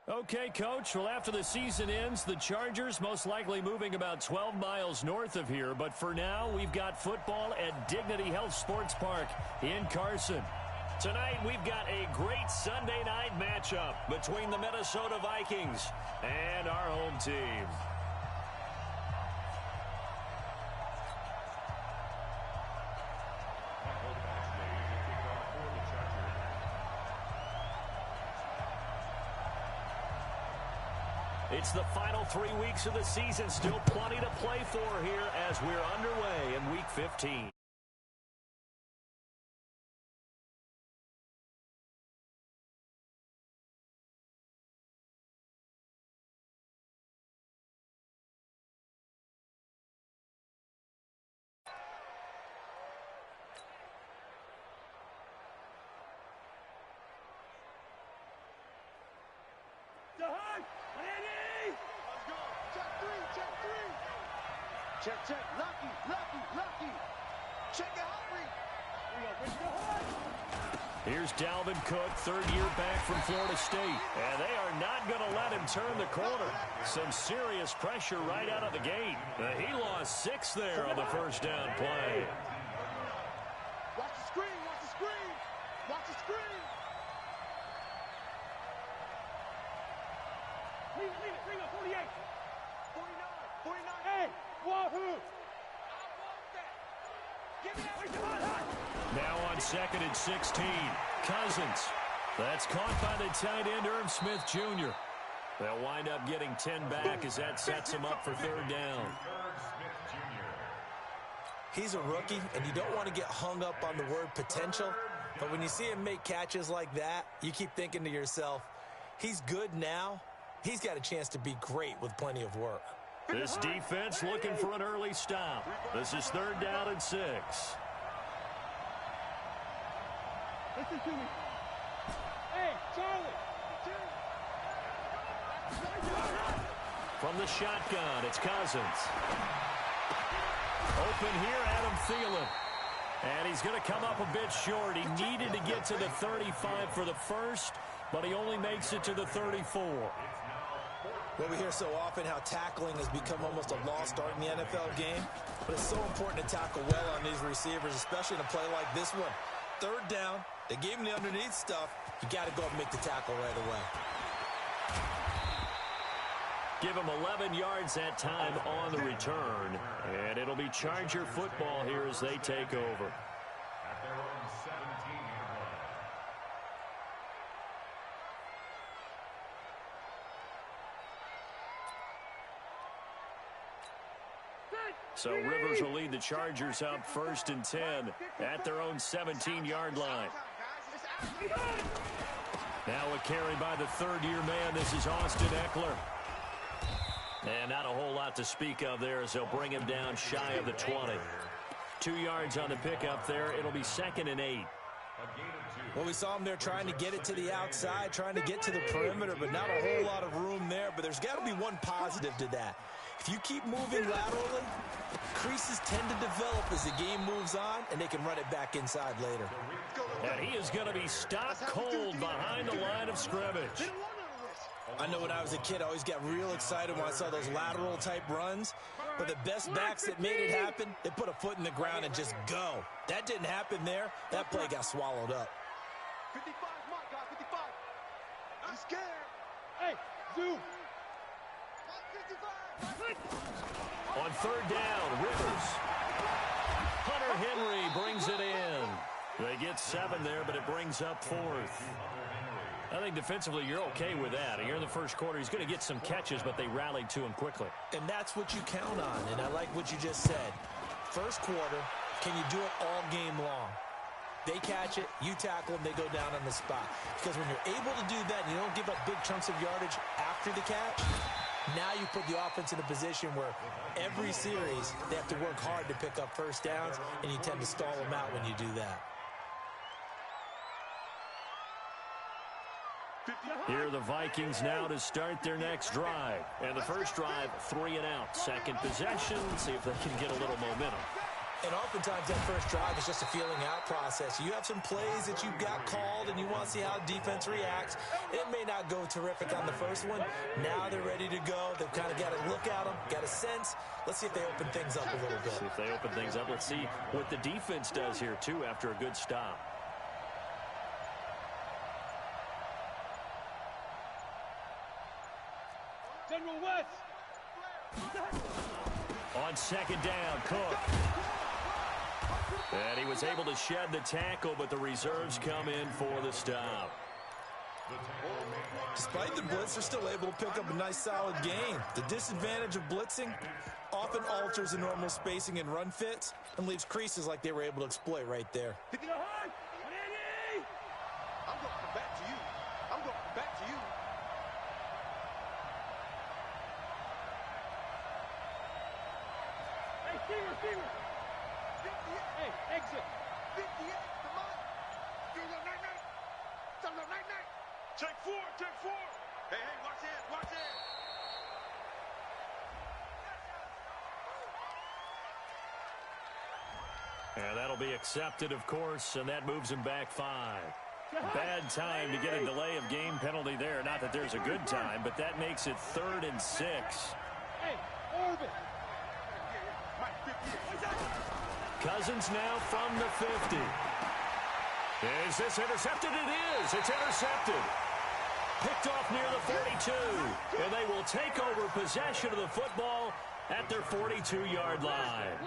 Okay, Coach. Well, after the season ends, the Chargers most likely moving about 12 miles north of here. But for now, we've got football at Dignity Health Sports Park in Carson. Tonight, we've got a great Sunday night matchup between the Minnesota Vikings and our home team. It's the final 3 weeks of the season. Still plenty to play for here as we're underway in Week 15. Check. Lucky. Check it, Humphrey. Here's Dalvin Cook, third year back from Florida State. And they are not going to let him turn the corner. Some serious pressure right out of the gate. He lost 6 there on the first down play. Watch the screen. Watch the screen. Leave it. 48. 49. Hey, Wahoo. Now on 2nd and 16. Cousins. That's caught by the tight end, Irv Smith Jr. They'll wind up getting 10 back as that sets him up for third down. He's a rookie, and you don't want to get hung up on the word potential. But when you see him make catches like that, you keep thinking to yourself, he's good now. He's got a chance to be great with plenty of work. This defense looking for an early stop. This is third down and 6. Listen to me. Hey, Charlie. From the shotgun, it's Cousins. Open here, Adam Thielen. And he's going to come up a bit short. He needed to get to the 35 for the first, but he only makes it to the 34. Well, we hear so often how tackling has become almost a lost art in the NFL game, but it's so important to tackle well on these receivers, especially in a play like this one. Third down, they gave him the underneath stuff. You got to go and make the tackle right away. Give him 11 yards that time on the return, and it'll be Charger football here as they take over. So Rivers will lead the Chargers up 1st and 10 at their own 17-yard line. Now a carry by the third-year man. This is Austin Eckler. And not a whole lot to speak of there as they'll bring him down shy of the 20. 2 yards on the pickup there. It'll be 2nd and 8. Well, we saw him there trying to get it to the outside, trying to get to the perimeter, but not a whole lot of room there. But there's got to be one positive to that. If you keep moving laterally, creases tend to develop as the game moves on, and they can run it back inside later. And he is going to be stopped cold behind the line of scrimmage. I know when I was a kid, I always got real excited when I saw those lateral-type runs. But the best backs that made it happen, they put a foot in the ground and just go. That didn't happen there. That play got swallowed up. 55, my God, 55. I'm scared. Hey, Zoo. 55. On third down, Rivers. Hunter Henry brings it in. They get 7 there, but it brings up 4th. I think defensively you're okay with that. Here in the first quarter, he's going to get some catches, but they rallied to him quickly. And that's what you count on, and I like what you just said. First quarter, can you do it all game long? They catch it, you tackle them, they go down on the spot. Because when you're able to do that and you don't give up big chunks of yardage after the catch, now you put the offense in a position where every series they have to work hard to pick up first downs, and you tend to stall them out when you do that. Here are the Vikings now to start their next drive. And the first drive, 3 and out. Second possession, see if they can get a little momentum. And oftentimes that first drive is just a feeling out process. You have some plays that you've got called and you want to see how defense reacts. It may not go terrific on the first one. Now they're ready to go. They've kind of got to look at them, got a sense. Let's see if they open things up a little bit. See if they open things up. Let's see what the defense does here, too, after a good stop. General West. On second down, Cook. And he was able to shed the tackle, but the reserves come in for the stop. Despite the blitz, they're still able to pick up a nice, solid gain. The disadvantage of blitzing often alters the normal spacing and run fits and leaves creases like they were able to exploit right there. I'm going to come back to you. I'm going to come back to you. Hey, Steven. Hey, exit. 58, come on. Night. Check four. Hey, watch it. And that'll be accepted, of course, and that moves him back 5. Bad time to get a delay of game penalty there. Not that there's a good time, but that makes it 3rd and 6. Hey, Orbit. Cousins now from the 50. Is this intercepted? It is. It's intercepted. Picked off near the 42. And they will take over possession of the football at their 42-yard line.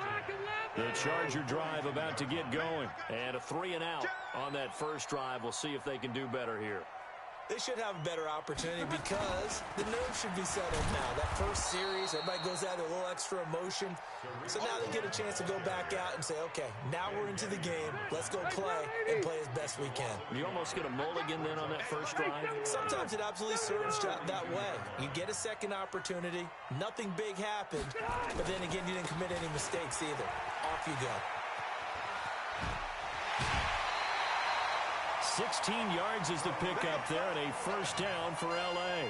The Charger drive about to get going. And a 3-and-out on that first drive. We'll see if they can do better here. They should have a better opportunity because the nerves should be settled now. That first series, everybody goes out with a little extra emotion. So now they get a chance to go back out and say, okay, now we're into the game. Let's go play and play as best we can. You almost get a mulligan then on that first drive? Sometimes it absolutely serves that way. You get a second opportunity. Nothing big happened. But then again, you didn't commit any mistakes either. Off you go. 16 yards is the pickup there, and a first down for L.A.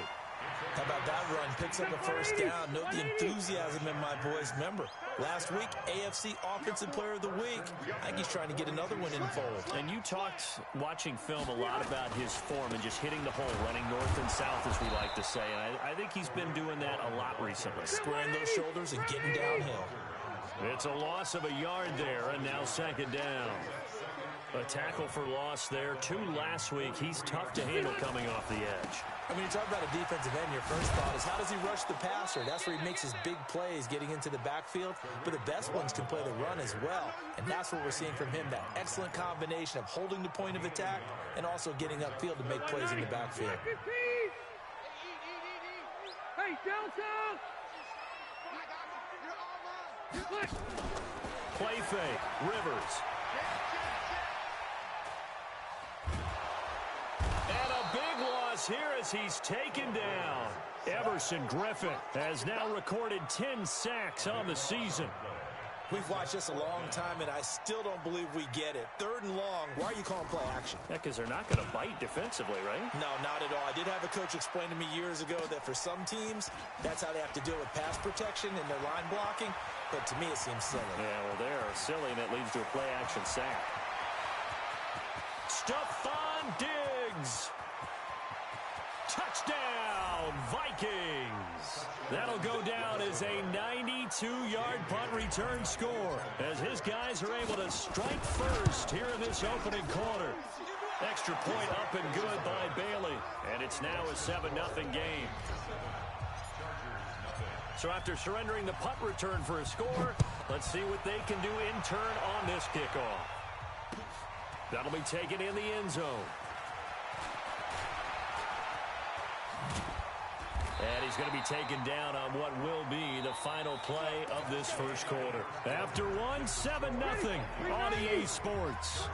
How about that run? Picks up a first down. Note the enthusiasm in my boys. Remember, last week, AFC Offensive Player of the Week. I think he's trying to get another one in the fold. And you talked, watching film, a lot about his form and just hitting the hole, running north and south, as we like to say. And I think he's been doing that a lot recently. Squaring those shoulders and getting downhill. It's a loss of a yard there, and now second down. A tackle for loss there. 2 last week. He's tough to handle coming off the edge. I mean, you talk about a defensive end, your first thought is how does he rush the passer? That's where he makes his big plays getting into the backfield. But the best ones can play the run as well. And that's what we're seeing from him, that excellent combination of holding the point of attack and also getting upfield to make plays in the backfield. Hey, Delta! Play fake. Rivers. And a big loss here as he's taken down. Everson Griffin has now recorded 10 sacks on the season. We've watched this a long time, and I still don't believe we get it. 3rd and long, why are you calling play action? Yeah, because they're not going to bite defensively, right? No, not at all. I did have a coach explain to me years ago that for some teams, that's how they have to deal with pass protection and their line blocking. But to me, it seems silly. Yeah, well, they're silly, and that leads to a play-action sack. Stephon Diggs. Touchdown, Vikings. That'll go down as a 92-yard punt return score as his guys are able to strike first here in this opening quarter. Extra point up and good by Bailey, and it's now a 7-0 game. So after surrendering the punt return for a score, let's see what they can do in turn on this kickoff. That'll be taken in the end zone. And he's going to be taken down on what will be the final play of this first quarter. After one, 7-0 on EA Sports.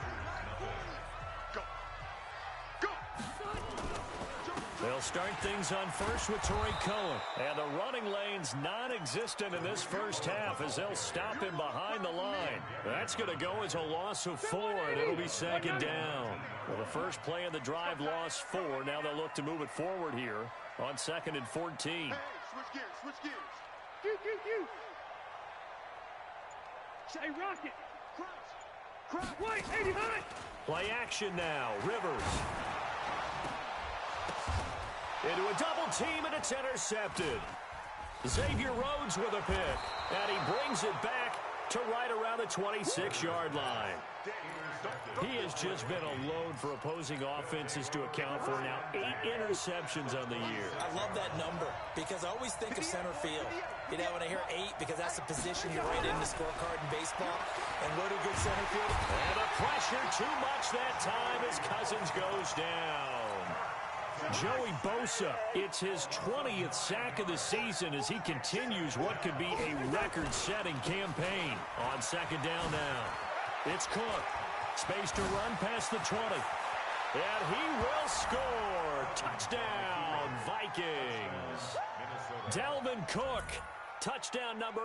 They'll start things on first with Torrey Cohen. And the running lane's non-existent in this first half as they'll stop him behind the line. That's going to go as a loss of 4, and it'll be second down. Well, the first play of the drive lost 4. Now they'll look to move it forward here on 2nd and 14. Hey, switch gears. Hey, Rocket. Crouch. Wait, 80 behind. Play action now. Rivers. Into a double team, and it's intercepted. Xavier Rhodes with a pick, and he brings it back to right around the 26-yard line. He has just been a load for opposing offenses to account for now 8 interceptions on the year. I love that number because I always think of center field. You know, when I hear 8, because that's a position you write in the scorecard in baseball. And what a good center field. And the pressure too much that time as Cousins goes down. Joey Bosa, it's his 20th sack of the season as he continues what could be a record-setting campaign. On second down now, it's Cook. Space to run past the 20. And he will score. Touchdown, Vikings. Dalvin Cook, touchdown number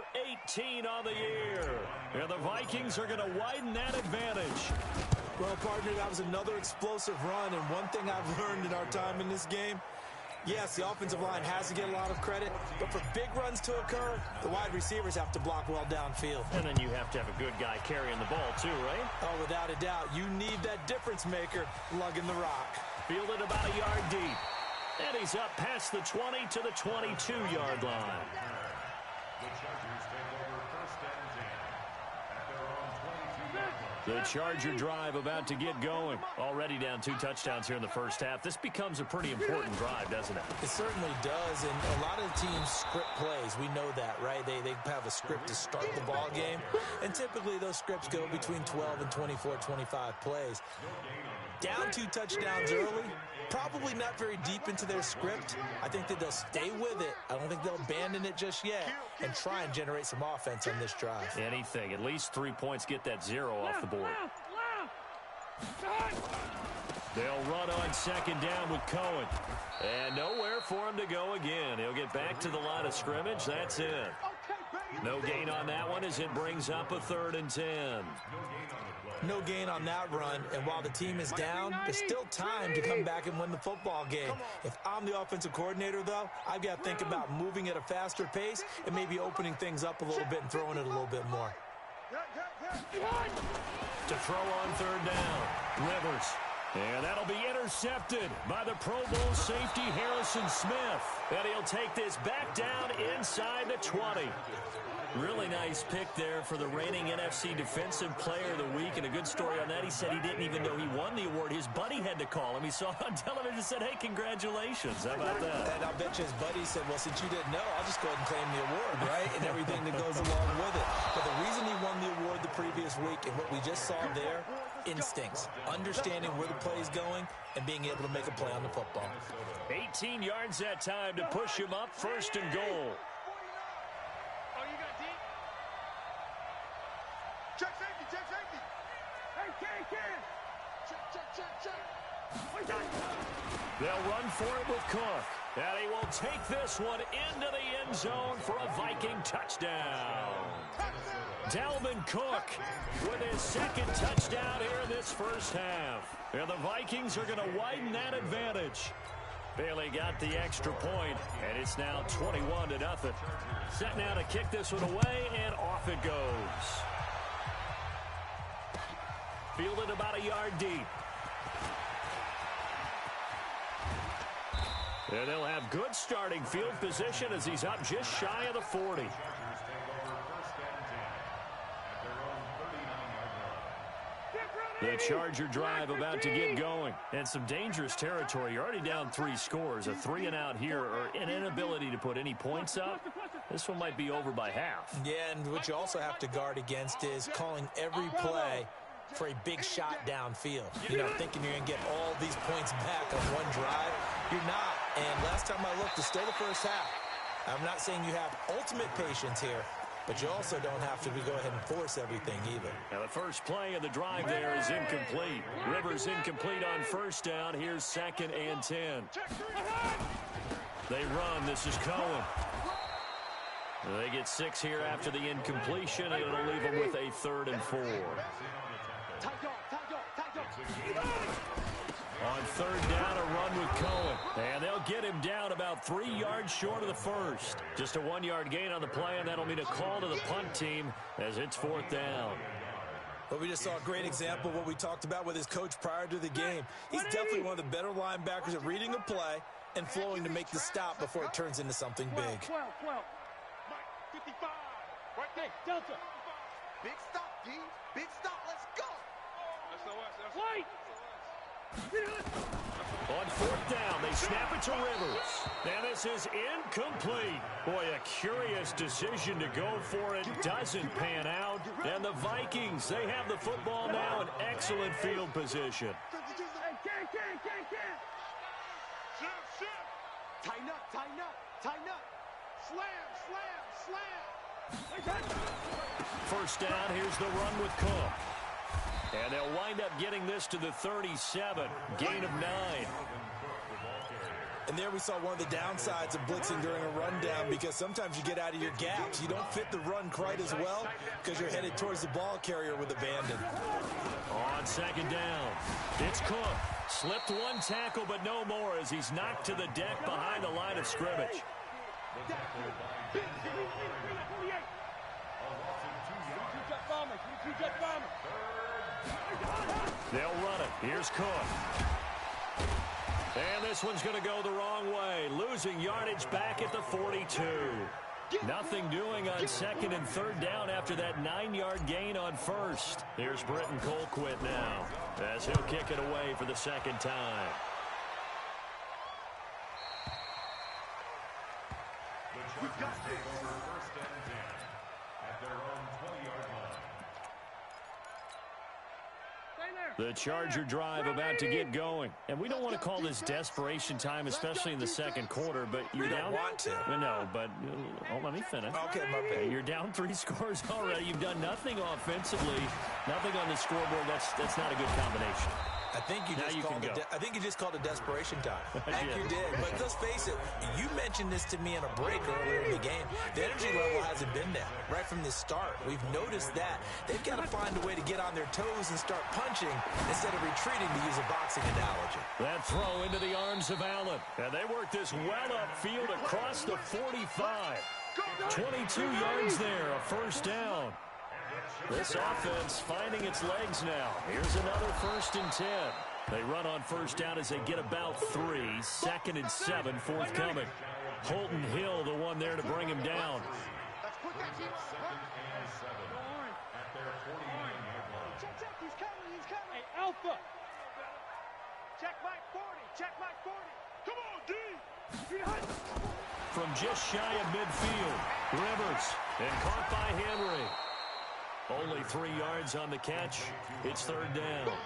18 on the year. And the Vikings are going to widen that advantage. Well, partner, that was another explosive run, and one thing I've learned in our time in this game, yes, the offensive line has to get a lot of credit, but for big runs to occur, the wide receivers have to block well downfield. And then you have to have a good guy carrying the ball too, right? Oh, without a doubt. You need that difference maker lugging the rock. Fielded about a yard deep. And he's up past the 20 to the 22-yard line. The Charger drive about to get going. Already down 2 touchdowns here in the first half. This becomes a pretty important drive, doesn't it? It certainly does, and a lot of teams script plays. We know that, right? They have a script to start the ball game, and typically those scripts go between 12 and 24, 25 plays. Down 2 touchdowns early, probably not very deep into their script. I think that they'll stay with it. I don't think they'll abandon it just yet and try and generate some offense on this drive. Anything. At least 3 points, get that 0 off the board. They'll run on second down with Cohen. And nowhere for him to go again. He'll get back to the line of scrimmage. That's it. No gain on that one as it brings up a 3rd and 10. No gain on that run, and while the team is down, there's still time to come back and win the football game. If I'm the offensive coordinator, though, I've got to think about moving at a faster pace and maybe opening things up a little bit and throwing it a little bit more. To throw on 3rd down, Rivers. And that'll be intercepted by the Pro Bowl safety Harrison Smith. And he'll take this back down inside the 20. Really nice pick there for the reigning NFC Defensive Player of the Week. And a good story on that. He said he didn't even know he won the award. His buddy had to call him. He saw it on television and said, hey, congratulations. How about that? And I'll bet you his buddy said, well, since you didn't know, I'll just go ahead and claim the award, right? And everything that goes along with it. But the reason he won the award the previous week and what we just saw there, instincts, understanding where the play is going and being able to make a play on the football. 18 yards that time to push him up 1st and goal. Check safety. Hey, check. They'll run for it with Cook. And he will take this one into the end zone for a Viking touchdown. Dalvin Cook with his 2nd touchdown here in this first half. And the Vikings are going to widen that advantage. Bailey got the extra point, and it's now 21-0. Set now to kick this one away, and off it goes. Fielded about a yard deep. And they'll have good starting field position as he's up just shy of the 40. The Charger drive about to get going. And some dangerous territory. You're already down 3 scores. A 3-and-out here or an inability to put any points up. This one might be over by half. Yeah, and what you also have to guard against is calling every play for a big shot downfield. You know, thinking you're going to get all these points back on one drive. You're not. And last time I looked, it's still the first half. I'm not saying you have ultimate patience here, but you also don't have to go ahead and force everything either. Now the first play of the drive there is incomplete. Rivers incomplete on 1st down. Here's 2nd and 10. They run. This is Cohen. They get 6 here after the incompletion, and it'll leave them with a 3rd and 4. On third down, a run with Cohen. And they'll get him down about 3 yards short of the first. Just a 1-yard gain on the play, and that'll mean a call to the punt team as it's fourth down. But we just saw a great example of what we talked about with his coach prior to the game. He's definitely one of the better linebackers at reading a play and flowing to make the stop before it turns into something big. 12. Mike, 55. Right there, Delta. Big stop, D. Big stop. Let's go. That's White. On fourth down, they snap it to Rivers. And this is incomplete. Boy, a curious decision to go for it. Doesn't pan out. And the Vikings, they have the football now in excellent field position. Tighten up. Slam. First down, here's the run with Cook. And they'll wind up getting this to the 37. Gain of 9. And there we saw one of the downsides of blitzing during a rundown, because sometimes you get out of your gaps. You don't fit the run quite as well because you're headed towards the ball carrier with abandon. On second down, it's Cook. Slipped one tackle, but no more as he's knocked to the deck behind the line of scrimmage. They'll run it. Here's Cook. And this one's going to go the wrong way. Losing yardage back at the 42. Nothing doing on second and third down after that 9-yard gain on first. Here's Britton Colquitt now as he'll kick it away for the second time. The Chargers take over first and 10 at their own 20-yard line. The Charger drive about to get going. And we don't want to call this desperation time, especially in the second quarter, but you're down. Want to. No, but let me finish. Okay, my bad. You're down 3 scores already. You've done nothing offensively, nothing on the scoreboard. That's not a good combination. I think you just called it desperation time. I think you did. But let's face it, you mentioned this to me in a break earlier in the game. The energy level hasn't been there right from the start. We've noticed that. They've got to find a way to get on their toes and start punching instead of retreating, to use a boxing analogy. That throw into the arms of Allen. And they work this well upfield across the 45. 22 yards there, a first down. This offense finding its legs now. Here's another first and 10. They run on first down as they get about 3. Second and 7 forthcoming. Holton Hill, the one there to bring him down. Second and 7 at their 49-yard line. Check, he's coming. Hey, Alpha. Check Mike 40. Come on, D. From just shy of midfield, Rivers, and caught by Henry. Only 3 yards on the catch. It's third down.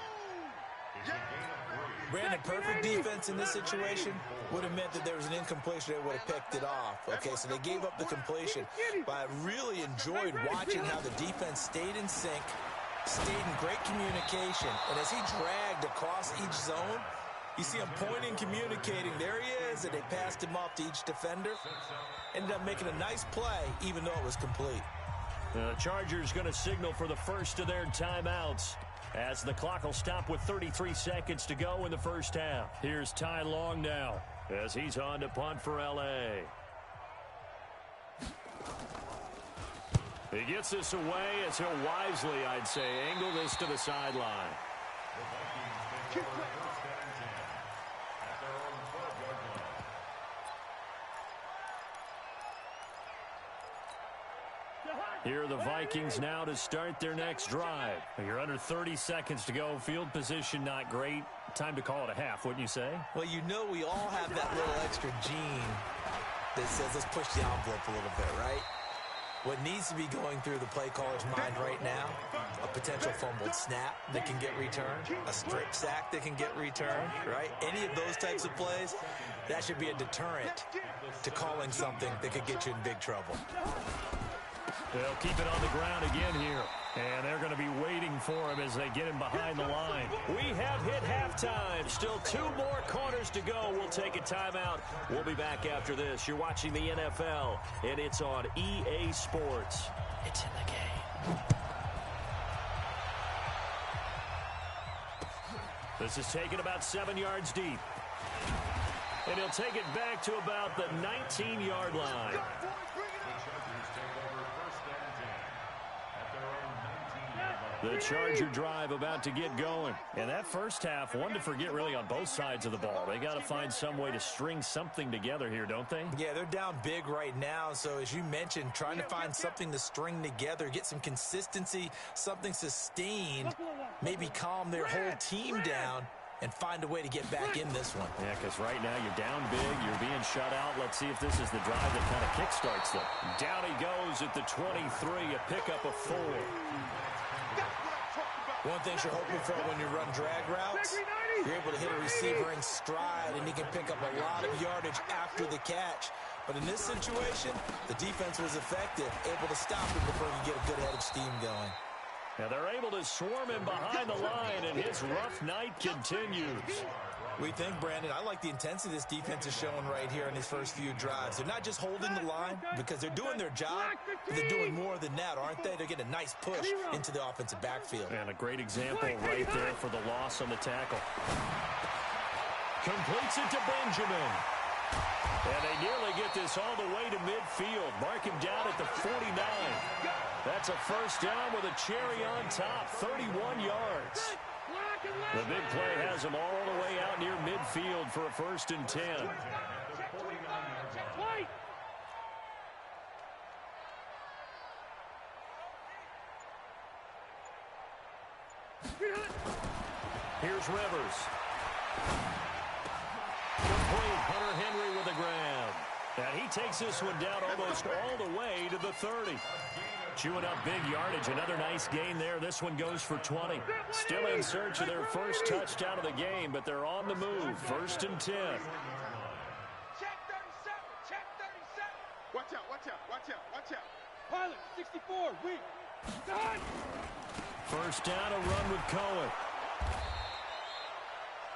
Brandon, perfect defense in this situation would have meant that there was an incompletion. They would have picked it off. Okay, so they gave up the completion. But I really enjoyed watching how the defense stayed in sync, stayed in great communication. And as he dragged across each zone, you see him pointing, communicating. There he is, and they passed him off to each defender. Ended up making a nice play, even though it was complete. The Chargers going to signal for the first of their timeouts as the clock will stop with 33 seconds to go in the first half. Here's Ty Long now as he's on to punt for L.A. He gets this away as he'll wisely, I'd say, angle this to the sideline. The Vikings take over first and 10 at their own 12-yard line. Here are the Vikings now to start their next drive. You're under 30 seconds to go. Field position not great. Time to call it a half, wouldn't you say? Well, you know we all have that little extra gene that says let's push the envelope a little bit, right? What needs to be going through the play caller's mind right now, a potential fumbled snap that can get returned, a strip sack that can get returned, right? Any of those types of plays, that should be a deterrent to calling something that could get you in big trouble. They'll keep it on the ground again here. And they're going to be waiting for him as they get him behind the line. We have hit halftime. Still 2 more quarters to go. We'll take a timeout. We'll be back after this. You're watching the NFL, and it's on EA Sports. It's in the game. This is taken about 7 yards deep. And he'll take it back to about the 19-yard line. The Chargers take over first and 10 at their own 19-yard line. The Charger drive about to get going. And that first half, one to forget really on both sides of the ball. They got to find some way to string something together here, don't they? Yeah, they're down big right now. So as you mentioned, trying to find something to string together, get some consistency, something sustained, maybe calm their whole team down and find a way to get back in this one. Yeah, because right now you're down big, you're being shut out. Let's see if this is the drive that kind of kickstarts them. Down he goes at the 23, a pickup of 4. One thing you're hoping for when you run drag routes, you're able to hit a receiver in stride, and he can pick up a lot of yardage after the catch. But in this situation, the defense was effective, able to stop him before he could get a good head of steam going. Now they're able to swarm him behind the line, and his rough night continues. We think, Brandon, I like the intensity this defense is showing right here in these first few drives. They're not just holding the line because they're doing their job, but they're doing more than that, aren't they? They're getting a nice push into the offensive backfield. And a great example right there for the loss on the tackle. Completes it to Benjamin. And they nearly get this all the way to midfield. Mark him down at the 49. That's a first down with a cherry on top, 31 yards. The big play has him all the way out near midfield for a first and 10. Here's Rivers. Complete. Hunter Henry with a grab. And he takes this one down almost all the way to the 30. Chewing up big yardage. Another nice gain there. This one goes for 20. Still in search of their first touchdown of the game, but they're on the move. First and 10. Check 37. Check 37. Watch out, watch out, watch out, watch out. Pilot, 64, weak. Done. First down, a run with Cohen.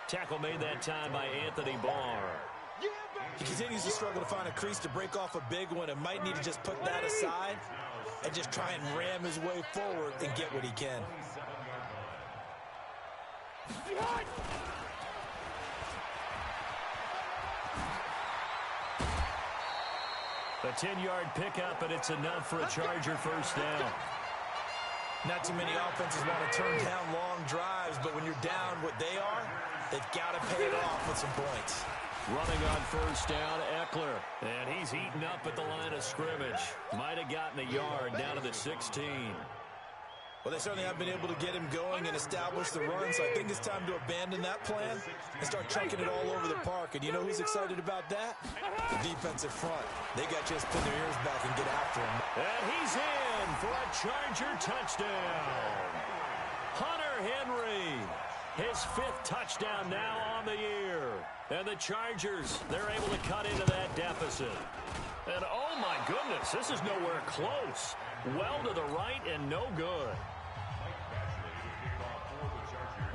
Tackle made that time by Anthony Barr. He continues to struggle to find a crease to break off a big one and might need to just put that aside and just try and ram his way forward and get what he can. A 10-yard pickup, and it's enough for a Charger first down. Not too many offenses want to turn down long drives, but when you're down what they are, they've got to pay it off with some points. Running on first down, Eckler. And he's eaten up at the line of scrimmage. Might have gotten a yard down to the 16. Well, they certainly have been able to get him going and establish the run, so I think it's time to abandon that plan and start chunking it all over the park. And you know who's excited about that? The defensive front. They got to just pin their ears back and get after him. And he's in for a Charger touchdown. Hunter Henry. His 5th touchdown now on the year. And the Chargers, they're able to cut into that deficit. And oh my goodness, this is nowhere close. Well to the right and no good.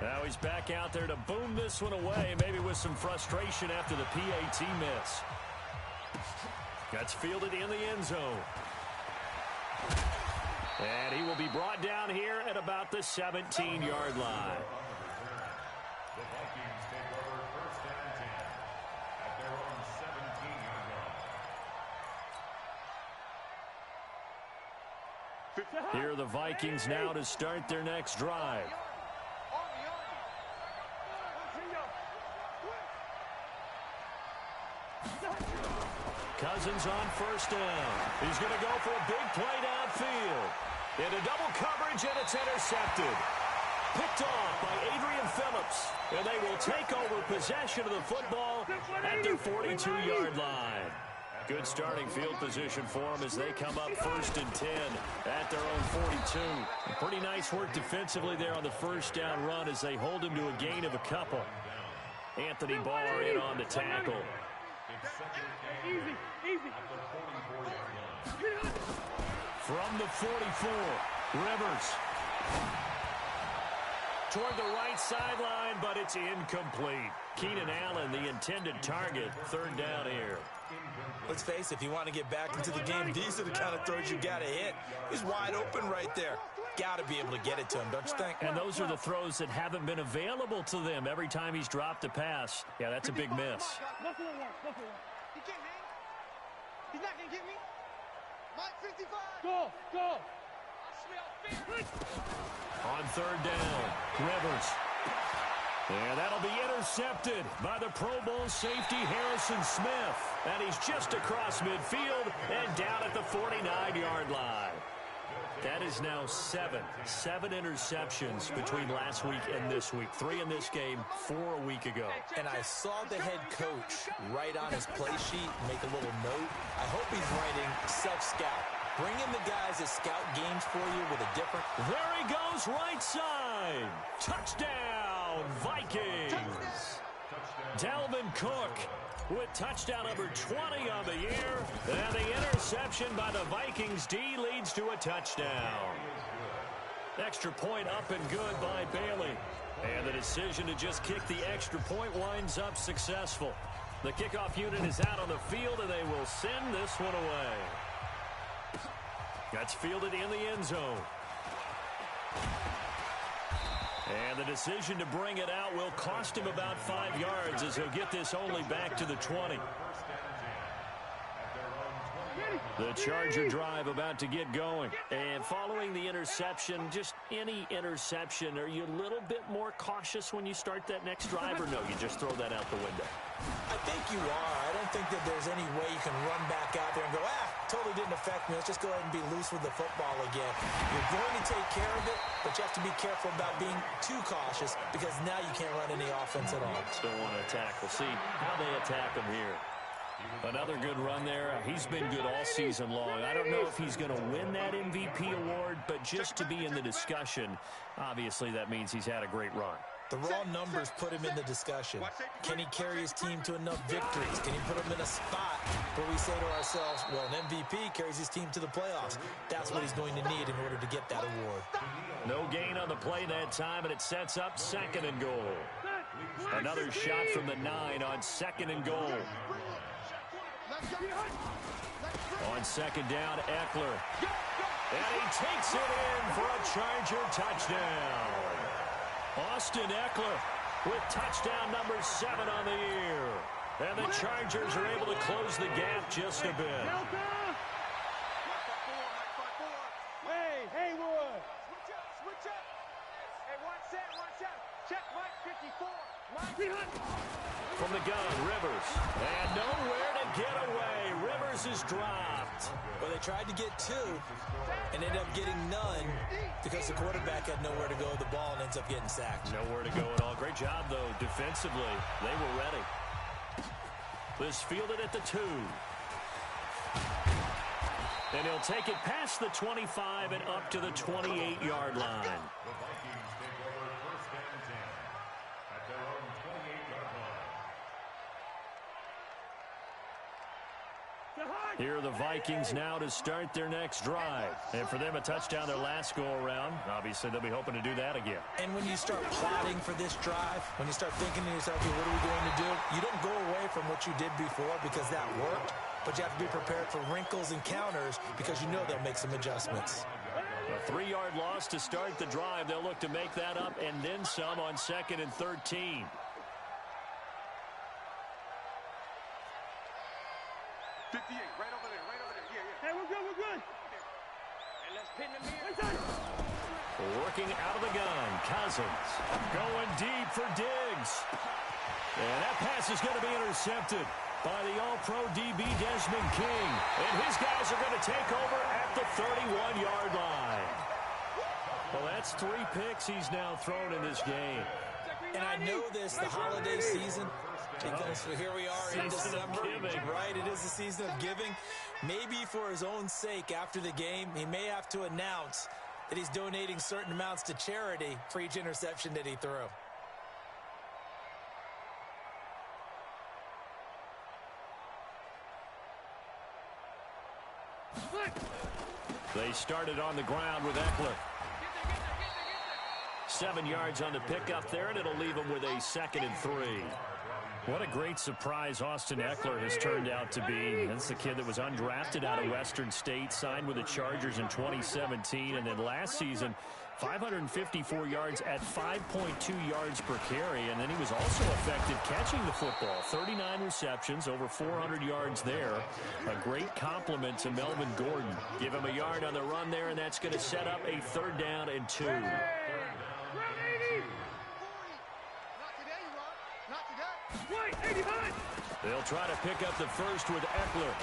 Now he's back out there to boom this one away, maybe with some frustration after the PAT miss. That's fielded in the end zone. And he will be brought down here at about the 17-yard line. The Vikings take over first and 10 at their own 17-yard line. Here are the Vikings now to start their next drive. Cousins on first down. He's going to go for a big play downfield. Into double coverage, and it's intercepted. Picked off by Adrian Phillips. And they will take over possession of the football at their 42-yard line. Good starting field position for them as they come up first and 10 at their own 42. Pretty nice work defensively there on the first down run as they hold him to a gain of a couple. Anthony Barr in on the tackle. Easy, easy. From the 44, Rivers. Toward the right sideline, but it's incomplete. Keenan Allen, the intended target, third down here. Let's face it, if you want to get back into the game, these are the kind of throws you got to hit. He's wide open right there. got to be able to get it to him, don't you think? And those are the throws that haven't been available to them every time he's dropped a pass. Yeah, that's a big miss. He can't hang. He's not going to get me. Mike 55. Go. On third down, Rivers. And that'll be intercepted by the Pro Bowl safety Harrison Smith. And he's just across midfield and down at the 49-yard line. That is now seven interceptions between last week and this week. 3 in this game, 4 a week ago. And I saw the head coach write on his play sheet, make a little note. I hope he's writing self-scout. Bring in the guys that scout games for you with a different... There he goes, right side. Touchdown, Vikings. Dalvin Cook with touchdown number 20 on the year. And the interception by the Vikings D leads to a touchdown. Extra point up and good by Bailey. And the decision to just kick the extra point winds up successful. The kickoff unit is out on the field, and they will send this one away. That's fielded in the end zone. And the decision to bring it out will cost him about 5 yards as he'll get this only back to the 20. The Charger drive about to get going. And following the interception, just any interception, are you a little bit more cautious when you start that next drive, or no, you just throw that out the window? I think you are. I don't think that there's any way you can run back out there and go, totally didn't affect me. Let's just go ahead and be loose with the football again. You're going to take care of it, but you have to be careful about being too cautious because now you can't run any offense at all. Still want to attack. We'll see how they attack him here. Another good run there. He's been good all season long. I don't know if he's going to win that MVP award, but just to be in the discussion, obviously that means he's had a great run. The raw numbers put him in the discussion. Can he carry his team to enough victories? Can he put him in a spot where we say to ourselves, well, an MVP carries his team to the playoffs. That's what he's going to need in order to get that award. No gain on the play that time, and it sets up 2nd and goal. Another shot from the 9 on 2nd and goal. On 2nd down, Eckler. And he takes it in for a Charger touchdown. Austin Eckler with touchdown number 7 on the year. And the Chargers are able to close the gap just a bit. Hey, Haywood. Switch up. Hey, one set. Check Mike 54. Mike. From the gun, Rivers. And nowhere to get away. Rivers is dropped. Well, they tried to get 2 and ended up getting none because the quarterback had nowhere to go with the ball and ends up getting sacked. Nowhere to go at all. Great job, though, defensively. They were ready. This fielded at the 2. And he'll take it past the 25 and up to the 28-yard line. The Vikings take over 1st and 10 at their own 28-yard line. Here are the Vikings now to start their next drive. And for them, a touchdown their last go-around. Obviously, they'll be hoping to do that again. And when you start plotting for this drive, when you start thinking to yourself, okay, what are we going to do? You don't go away from what you did before because that worked, but you have to be prepared for wrinkles and counters because you know they'll make some adjustments. A 3-yard loss to start the drive. They'll look to make that up and then some on 2nd and 13. 58, right over there. Yeah. Hey, we're good. And let's pin them here. Working out of the gun, Cousins. Going deep for Diggs. And that pass is going to be intercepted by the All-Pro DB Desmond King. And his guys are going to take over at the 31-yard line. Well, that's 3 picks he's now thrown in this game. And I know this, the holiday season, because here we are in December, right? It is the season of giving. Maybe for his own sake after the game, he may have to announce that he's donating certain amounts to charity for each interception that he threw. They started on the ground with Eckler. 7 yards on the pickup there, and it'll leave him with a 2nd and 3. What a great surprise Austin Eckler has turned out to be. That's the kid that was undrafted out of Western State, signed with the Chargers in 2017, and then last season, 554 yards at 5.2 yards per carry, and then he was also effective catching the football. 39 receptions, over 400 yards there. A great compliment to Melvin Gordon. Give him a yard on the run there, and that's going to set up a 3rd down and 2. They'll try to pick up the first with Eckler.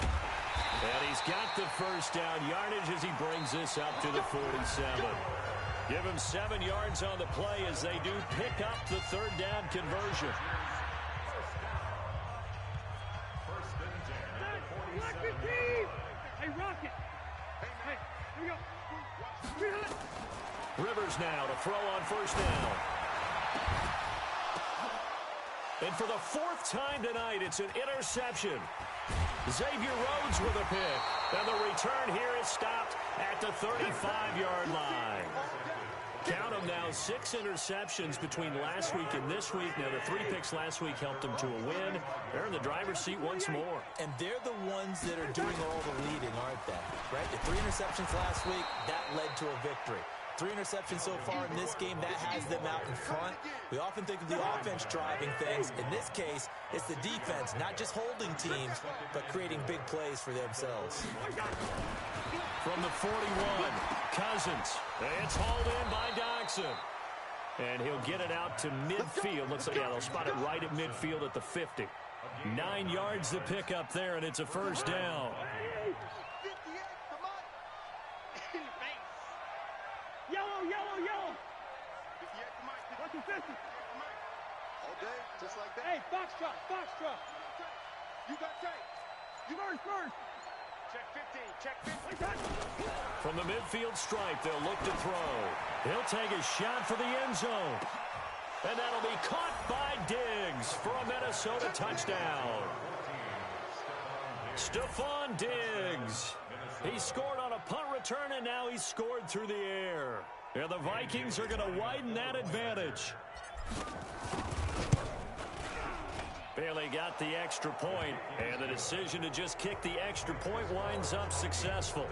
And he's got the first down yardage as he brings this up to the 47. Give him 7 yards on the play as they do pick up the 3rd down conversion. Hey, Rocket. Hey, here we go. Rivers now to throw on 1st down. And for the 4th time tonight, it's an interception. Xavier Rhodes with a pick. And the return here is stopped at the 35-yard line. Count them now, 6 interceptions between last week and this week. Now, the 3 picks last week helped them to a win. They're in the driver's seat once more. And they're the ones that are doing all the leading, aren't they? Right? The 3 interceptions last week, that led to a victory. 3 interceptions so far in this game, that has them out in front. We often think of the offense driving things. In this case, it's the defense, not just holding teams, but creating big plays for themselves. From the 41, Cousins. It's hauled in by Doxson. And he'll get it out to midfield. Looks like, yeah, they'll spot it right at midfield at the 50. 9 yards to pick up there, and it's a 1st down. Yellow. What's the 50? All day, just like that. Hey, Foxtrot. You got tape. You first. Check 15. From the midfield stripe, they'll look to throw. He'll take a shot for the end zone. And that'll be caught by Diggs for a Minnesota touchdown. Stephon Diggs. He scored on a punt return, and now he's scored through the air. And the Vikings are going to widen that advantage. Bailey got the extra point, and the decision to just kick the extra point winds up successful.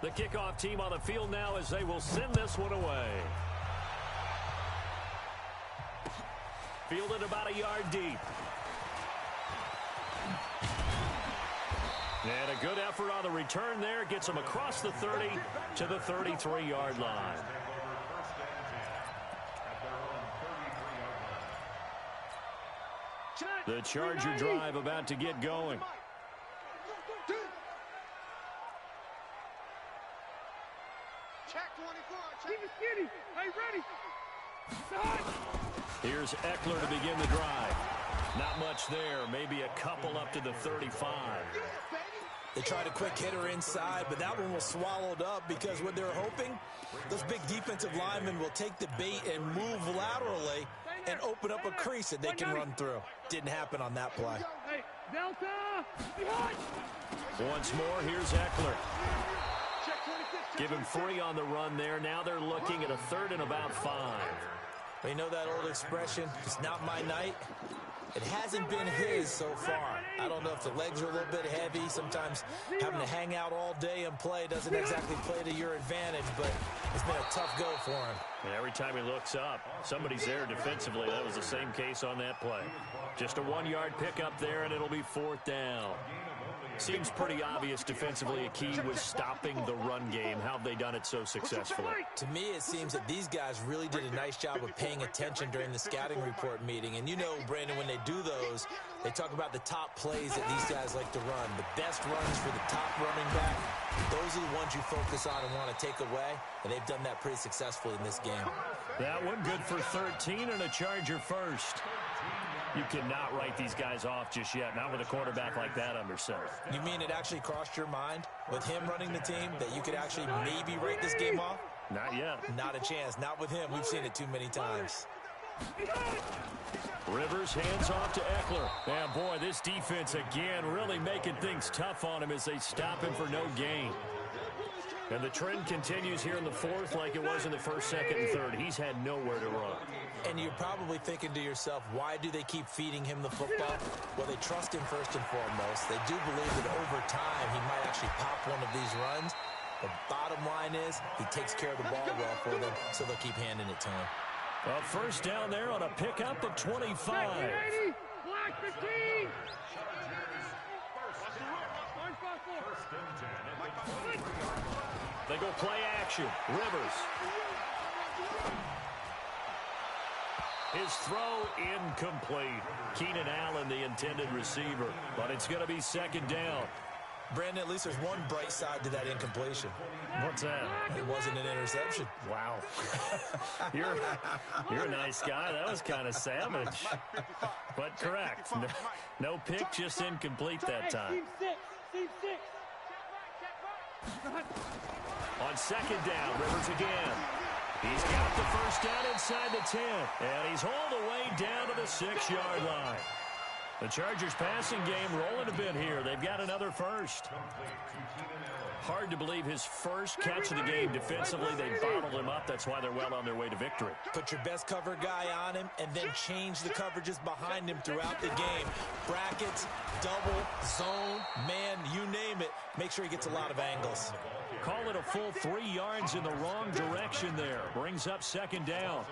The kickoff team on the field now as they will send this one away. Fielded about a yard deep. And a good effort on the return there. Gets them across the 30 to the 33-yard line. The Charger drive about to get going. Hey, ready. Here's Eckler to begin the drive. Not much there. Maybe a couple up to the 35. They tried a quick hitter inside, but that one was swallowed up because what they're hoping, those big defensive linemen will take the bait and move laterally and open up a crease that they can run through. Didn't happen on that play. Hey, Delta. Once more, here's Eckler. Give him 3 on the run there. Now they're looking at a 3rd and about 5. You know that old expression, it's not my night? It hasn't been his so far. I don't know if the legs are a little bit heavy. Sometimes having to hang out all day and play doesn't exactly play to your advantage, but it's been a tough go for him. And every time he looks up, somebody's there defensively. That was the same case on that play. Just a 1-yard pickup there, and it'll be 4th down. Seems pretty obvious defensively a key was stopping the run game. How have they done it so successfully? To me, it seems that these guys really did a nice job of paying attention during the scouting report meeting. And you know, Brandon, when they do those, they talk about the top plays that these guys like to run. The best runs for the top running back, those are the ones you focus on and want to take away. And they've done that pretty successfully in this game. That one good for 13 and a Charger first. You cannot write these guys off just yet, not with a quarterback like that under center. You mean it actually crossed your mind with him running the team that you could actually maybe write this game off? Not yet. Not a chance. Not with him. We've seen it too many times. Rivers hands off to Eckler. And boy, this defense again really making things tough on him as they stop him for no gain. And the trend continues here in the fourth like it was in the first, second, and third. He's had nowhere to run. And you're probably thinking to yourself, why do they keep feeding him the football? Well, they trust him first and foremost. They do believe that over time he might actually pop one of these runs. The bottom line is he takes care of the ball well for them, so they'll keep handing it to him. A first down there on a pickup of 25. Black 15. They go play action. Rivers. His throw incomplete. Keenan Allen, the intended receiver. But it's going to be second down. Brandon, at least there's one bright side to that incompletion. What's that? It wasn't an interception. Wow. You're a nice guy. That was kind of savage. But correct. No pick, just incomplete that time. Team six. On second down, Rivers again. He's got the first down inside the 10. And he's hauled away down to the 6-yard line. The Chargers passing game rolling a bit here. They've got another first. Hard to believe his first catch of the game defensively. They bottled him up. That's why they're well on their way to victory. Put your best cover guy on him and then change the coverages behind him throughout the game. Brackets, double, zone, man, you name it. Make sure he gets a lot of angles. Call it a full 3 yards in the wrong direction there. Brings up second down.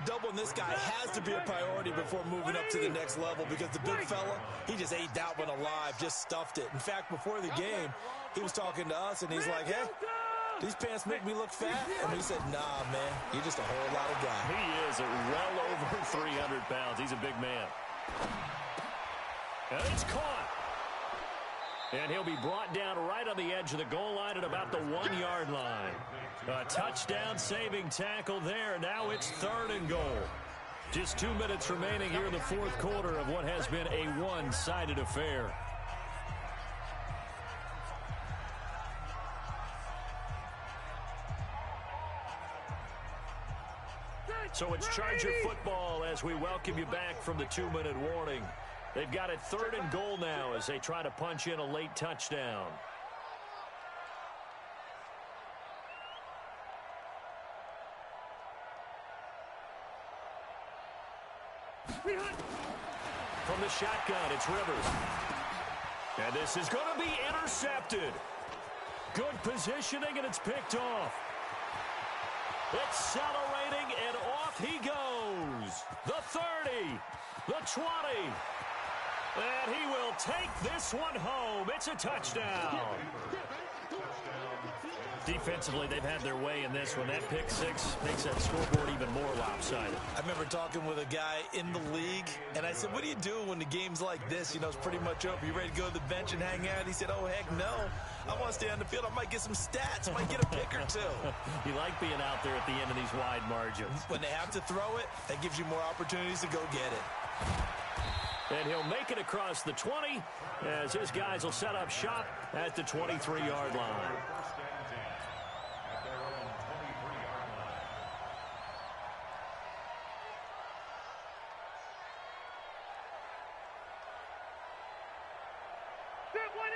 Doubling this guy has to be a priority before moving up to the next level because the big fella, he just ate that one alive, just stuffed it. In fact, before the game, he was talking to us, and he's like, hey, these pants make me look fat? And we said, nah, man, you're just a whole lot of guy. He is well over 300 pounds. He's a big man. And it's caught. And he'll be brought down right on the edge of the goal line at about the 1-yard line. A touchdown-saving tackle there. Now it's 3rd and goal. Just 2 minutes remaining here in the fourth quarter of what has been a one-sided affair. So it's Charger football as we welcome you back from the 2-minute warning. They've got it 3rd and goal now as they try to punch in a late touchdown. From the shotgun, it's Rivers. And this is going to be intercepted. Good positioning, and it's picked off. Accelerating, and off he goes. The 30, the 20. And he will take this one home. It's a touchdown. Defensively, they've had their way in this one. That pick six makes that scoreboard even more lopsided. I remember talking with a guy in the league, and I said, what do you do when the game's like this? You know, it's pretty much over. You ready to go to the bench and hang out? He said, oh, heck no. I want to stay on the field. I might get some stats. I might get a pick or two. You like being out there at the end of these wide margins. When they have to throw it, that gives you more opportunities to go get it. And he'll make it across the 20 as his guys will set up shop at the 23-yard line.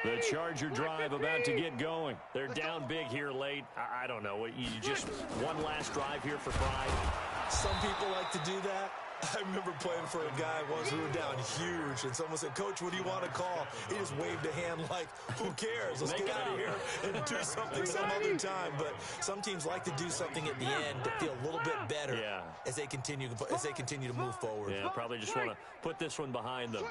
The Charger drive about to get going. They're down big here late. I don't know. You just one last drive here for pride. Some people like to do that. I remember playing for a guy once we were down huge, and someone said, Coach, what do you want to call? He just waved a hand like, who cares? Let's get out of here and do something some other time. But some teams like to do something at the end to feel a little bit better as they continue to move forward. Yeah, probably just want to put this one behind them.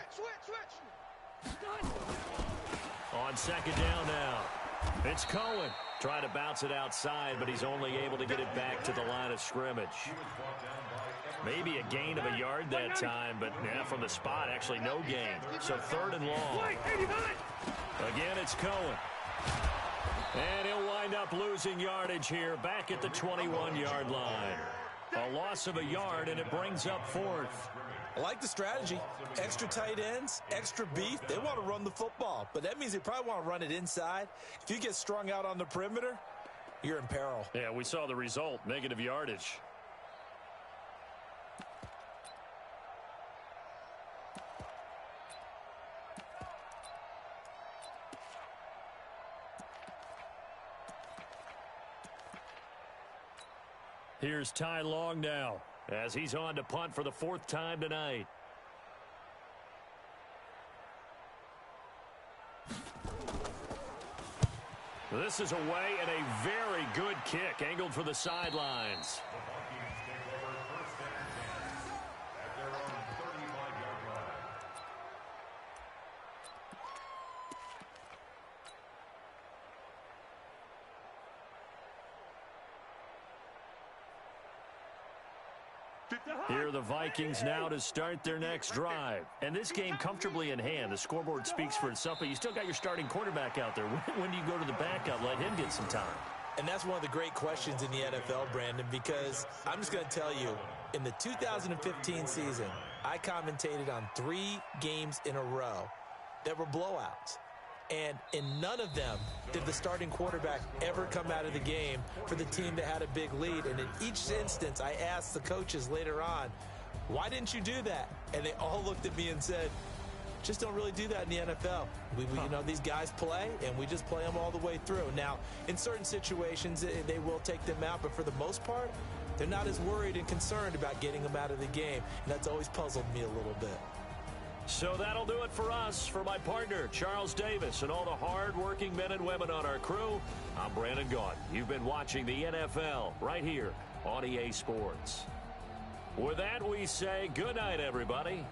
On second down now, it's Cohen. Trying to bounce it outside, but he's only able to get it back to the line of scrimmage. Maybe a gain of a yard that time, but from the spot, actually no gain. So 3rd and long. Again, it's Cohen. And he'll wind up losing yardage here back at the 21-yard line. A loss of a yard, and it brings up fourth. I like the strategy. Extra tight ends, extra beef. They want to run the football, but that means they probably want to run it inside. If you get strung out on the perimeter, you're in peril. Yeah, we saw the result, negative yardage. Here's Ty Long now, as he's on to punt for the fourth time tonight. This is away and a very good kick, angled for the sidelines. The Vikings take over first and 10 at their own 35-yard line. Here are the Vikings now to start their next drive. And this game comfortably in hand. The scoreboard speaks for itself, but you still got your starting quarterback out there. When do you go to the backup, let him get some time? And that's one of the great questions in the NFL, Brandon, because I'm just going to tell you, in the 2015 season, I commentated on 3 games in a row that were blowouts. And in none of them did the starting quarterback ever come out of the game for the team that had a big lead. And in each instance, I asked the coaches later on, why didn't you do that? And they all looked at me and said, just don't really do that in the NFL. You know, these guys play, and we just play them all the way through. Now, in certain situations, they will take them out, but for the most part, they're not as worried and concerned about getting them out of the game. And that's always puzzled me a little bit. So that'll do it for us. For my partner, Charles Davis, and all the hard-working men and women on our crew, I'm Brandon Gaudin. You've been watching the NFL right here on EA Sports. With that, we say good night, everybody.